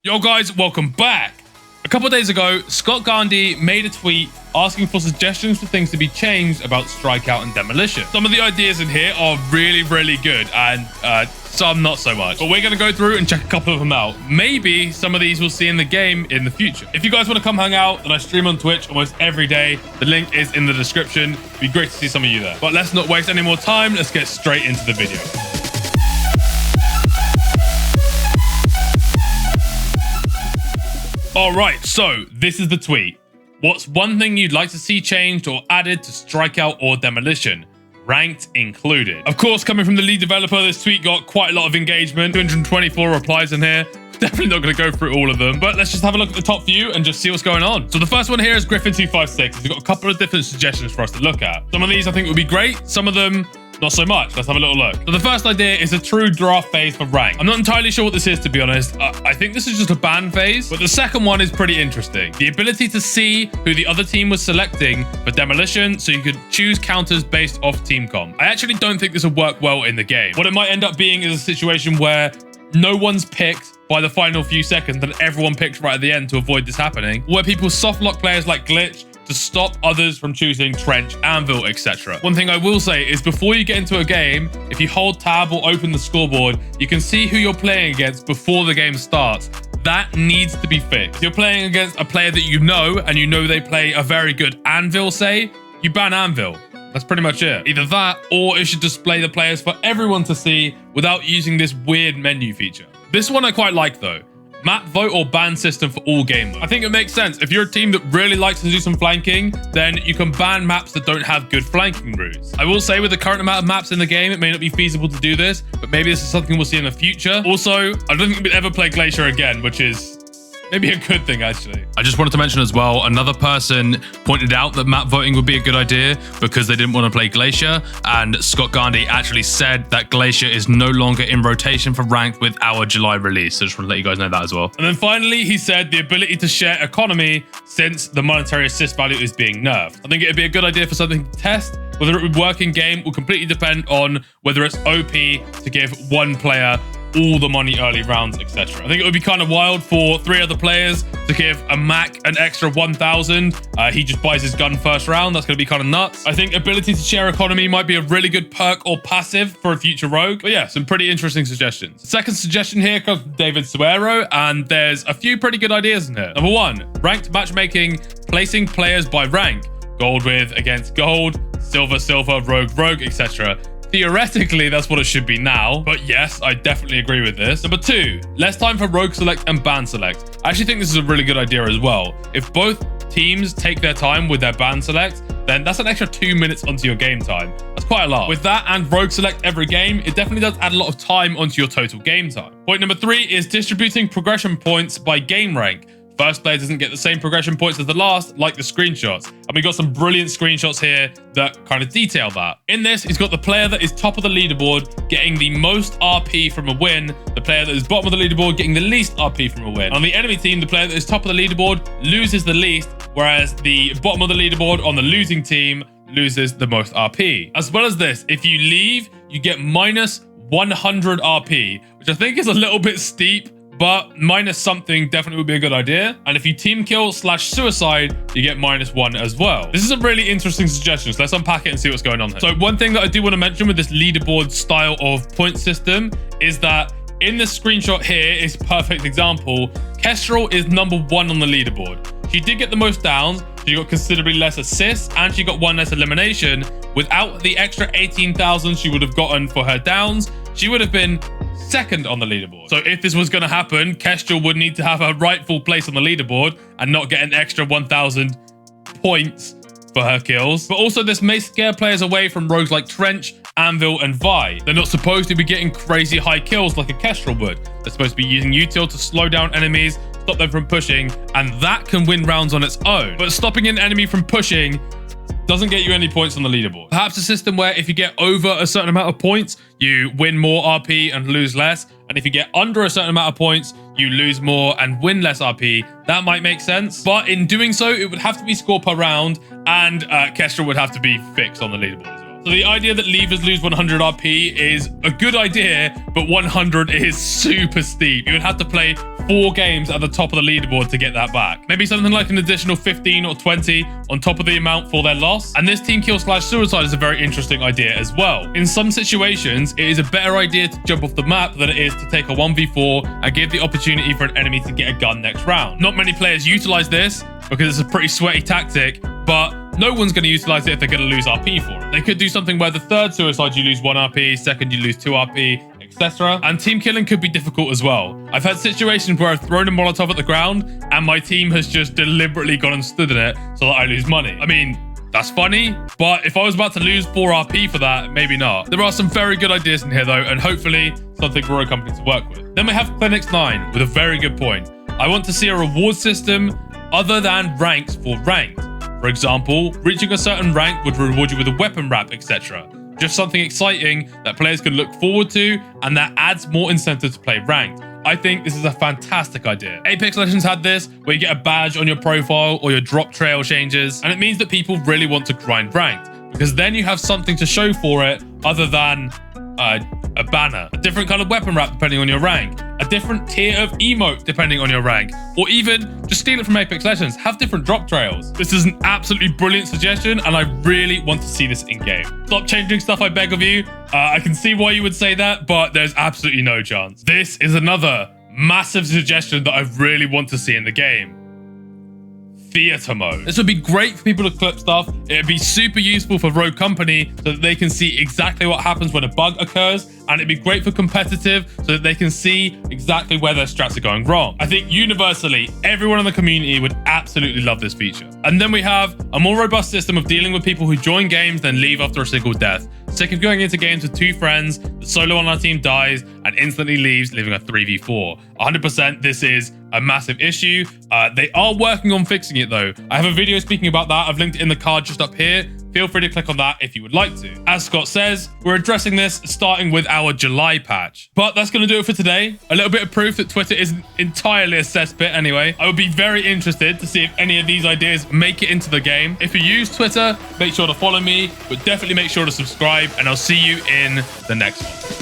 Yo guys, welcome back. A couple of days ago, Scott Gandhi made a tweet asking for suggestions for things to be changed about Strikeout and Demolition. Some of the ideas in here are really good, and some not so much. But we're going to go through and check a couple of them out. Maybe some of these we'll see in the game in the future. If you guys want to come hang out, then I stream on Twitch almost every day. The link is in the description. It'd be great to see some of you there. But let's not waste any more time. Let's get straight into the video. All right, so this is the tweet. What's one thing you'd like to see changed or added to Strikeout or Demolition? Ranked included. Of course, coming from the lead developer, this tweet got quite a lot of engagement. 224 replies in here. Definitely not going to go through all of them, but let's just have a look at the top few and just see what's going on. So the first one here is Griffin256. He's got a couple of different suggestions for us to look at. Some of these I think would be great. Some of them, not so much. Let's have a little look. So the first idea is a true draft phase for rank. I'm not entirely sure what this is, to be honest. I think this is just a ban phase, but the second one is pretty interesting. The ability to see who the other team was selecting for Demolition, so you could choose counters based off team comp. I actually don't think this would work well in the game. What it might end up being is a situation where no one's picked by the final few seconds and everyone picks right at the end to avoid this happening, where people soft lock players like Glitch to stop others from choosing Trench, Anvil, etc. One thing I will say is before you get into a game, if you hold tab or open the scoreboard, you can see who you're playing against before the game starts. That needs to be fixed. If you're playing against a player that you know and you know they play a very good Anvil, say, you ban Anvil. That's pretty much it. Either that or it should display the players for everyone to see without using this weird menu feature. This one I quite like though. Map vote or ban system for all game modes. I think it makes sense. If you're a team that really likes to do some flanking, then you can ban maps that don't have good flanking routes. I will say with the current amount of maps in the game, it may not be feasible to do this, but maybe this is something we'll see in the future. Also, I don't think we'll ever play Glacier again, which is maybe a good thing, actually. I just wanted to mention as well, another person pointed out that map voting would be a good idea because they didn't want to play Glacier, and Scott Gandhi actually said that Glacier is no longer in rotation for ranked with our July release. So just want to let you guys know that as well. And then finally, he said the ability to share economy since the monetary assist value is being nerfed. I think it'd be a good idea for something to test. Whether it would work in game will completely depend on whether it's OP to give one player all the money early rounds, etc. I think it would be kind of wild for 3 other players to give a Mac an extra 1,000. He just buys his gun first round. That's going to be kind of nuts. I think ability to share economy might be a really good perk or passive for a future rogue. But yeah, some pretty interesting suggestions. Second suggestion here comes from David Sawero, and there's a few pretty good ideas in here. Number 1, ranked matchmaking, placing players by rank. Gold with against gold, silver, rogue, etc. Theoretically, that's what it should be now, but yes, I definitely agree with this. Number 2, less time for rogue select and ban select. I actually think this is a really good idea as well. If both teams take their time with their ban select, then that's an extra 2 minutes onto your game time. That's quite a lot. With that and rogue select every game, it definitely does add a lot of time onto your total game time. Point number 3 is distributing progression points by game rank. First player doesn't get the same progression points as the last, like the screenshots. And we got some brilliant screenshots here that kind of detail that. In this, he's got the player that is top of the leaderboard getting the most RP from a win, the player that is bottom of the leaderboard getting the least RP from a win. On the enemy team, the player that is top of the leaderboard loses the least, whereas the bottom of the leaderboard on the losing team loses the most RP. As well as this, if you leave, you get minus 100 RP, which I think is a little bit steep, but minus something definitely would be a good idea. And if you team kill / suicide, you get -1 as well. This is a really interesting suggestion, so let's unpack it and see what's going on here. So one thing that I do want to mention with this leaderboard style of point system is that in this screenshot here is a perfect example. Kestrel is number 1 on the leaderboard. She did get the most downs, she got considerably less assists, and she got 1 less elimination. Without the extra 18,000 she would have gotten for her downs, she would have been 2nd on the leaderboard. So if this was going to happen, Kestrel would need to have a rightful place on the leaderboard and not get an extra 1,000 points for her kills. But also this may scare players away from rogues like Trench, Anvil, and Vi. They're not supposed to be getting crazy high kills like a Kestrel would. They're supposed to be using util to slow down enemies, stop them from pushing, and that can win rounds on its own. But stopping an enemy from pushing doesn't get you any points on the leaderboard. Perhaps a system where if you get over a certain amount of points, you win more RP and lose less. And if you get under a certain amount of points, you lose more and win less RP. That might make sense. But in doing so, it would have to be score per round, and Kestrel would have to be fixed on the leaderboard as well. So the idea that leavers lose 100 RP is a good idea, but 100 is super steep. You would have to play 4 games at the top of the leaderboard to get that back. Maybe something like an additional 15 or 20 on top of the amount for their loss. And this team kill / suicide is a very interesting idea as well. In some situations, it is a better idea to jump off the map than it is to take a 1v4 and give the opportunity for an enemy to get a gun next round. Not many players utilize this because it's a pretty sweaty tactic, but no one's going to utilize it if they're going to lose RP for it. They could do something where the 3rd suicide you lose 1 RP, 2nd you lose 2 RP, etc. And team killing could be difficult as well. I've had situations where I've thrown a Molotov at the ground and my team has just deliberately gone and stood in it so that I lose money. I mean, that's funny, but if I was about to lose 4 RP for that, maybe not. There are some very good ideas in here though, and hopefully something for a company to work with. Then we have Clinix 9 with a very good point. I want to see a reward system other than ranks for ranked. For example, reaching a certain rank would reward you with a weapon wrap, etc. Just something exciting that players can look forward to and that adds more incentive to play ranked. I think this is a fantastic idea. Apex Legends had this, where you get a badge on your profile or your drop trail changes, and it means that people really want to grind ranked, because then you have something to show for it other than a banner, a different kind of weapon wrap depending on your rank, a different tier of emote depending on your rank, or even just steal it from Apex Legends, have different drop trails. This is an absolutely brilliant suggestion and I really want to see this in game. Stop changing stuff, I beg of you. I can see why you would say that, but there's absolutely no chance. This is another massive suggestion that I really want to see in the game. Theater mode. This would be great for people to clip stuff. It'd be super useful for Rogue Company so that they can see exactly what happens when a bug occurs, and it'd be great for competitive so that they can see exactly where their strats are going wrong. I think universally, everyone in the community would absolutely love this feature. And then we have a more robust system of dealing with people who join games then leave after a single death. Sick of going into games with 2 friends, the solo on our team dies and instantly leaves, leaving a 3v4. 100% this is a massive issue. They are working on fixing it though. I have a video speaking about that. I've linked it in the card just up here. Feel free to click on that if you would like to. As Scott says, we're addressing this starting with our July patch. But that's going to do it for today. A little bit of proof that Twitter isn't entirely a cesspit anyway. I would be very interested to see if any of these ideas make it into the game. If you use Twitter, make sure to follow me, but definitely make sure to subscribe, and I'll see you in the next one.